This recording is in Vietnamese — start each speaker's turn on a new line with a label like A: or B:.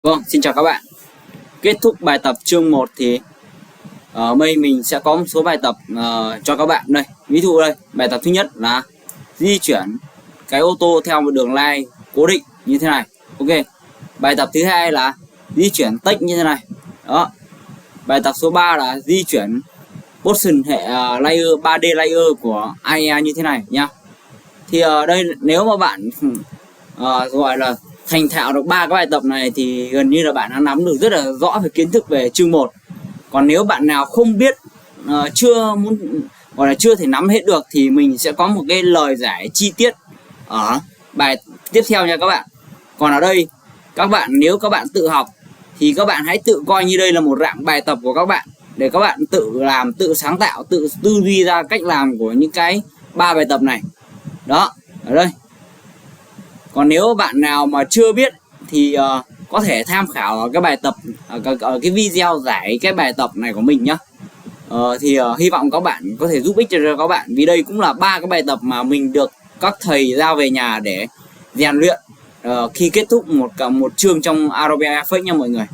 A: Vâng, xin chào các bạn. Kết thúc bài tập chương 1 thì ở đây mình sẽ có một số bài tập cho các bạn đây. Ví dụ đây, bài tập thứ nhất là di chuyển cái ô tô theo một đường line cố định như thế này. Ok. Bài tập thứ hai là di chuyển text như thế này. Đó. Bài tập số 3 là di chuyển portion hệ layer 3D layer của AEA như thế này nhá. Thì ở đây nếu mà bạn gọi là thành thạo được 3 cái bài tập này thì gần như là bạn đã nắm được rất là rõ về kiến thức về chương 1. Còn nếu bạn nào không biết, chưa muốn gọi là chưa thể nắm hết được thì mình sẽ có một cái lời giải chi tiết ở bài tiếp theo nha các bạn. Còn ở đây các bạn, nếu các bạn tự học thì các bạn hãy tự coi như đây là một dạng bài tập của các bạn để các bạn tự làm, tự sáng tạo, tự tư duy ra cách làm của những cái 3 bài tập này. Đó, ở đây. Còn nếu bạn nào mà chưa biết thì có thể tham khảo ở cái bài tập ở cái video giải cái bài tập này của mình nhá. Thì hy vọng các bạn có thể giúp ích cho các bạn, vì đây cũng là 3 cái bài tập mà mình được các thầy giao về nhà để rèn luyện khi kết thúc một chương trong Adobe Effects nha mọi người.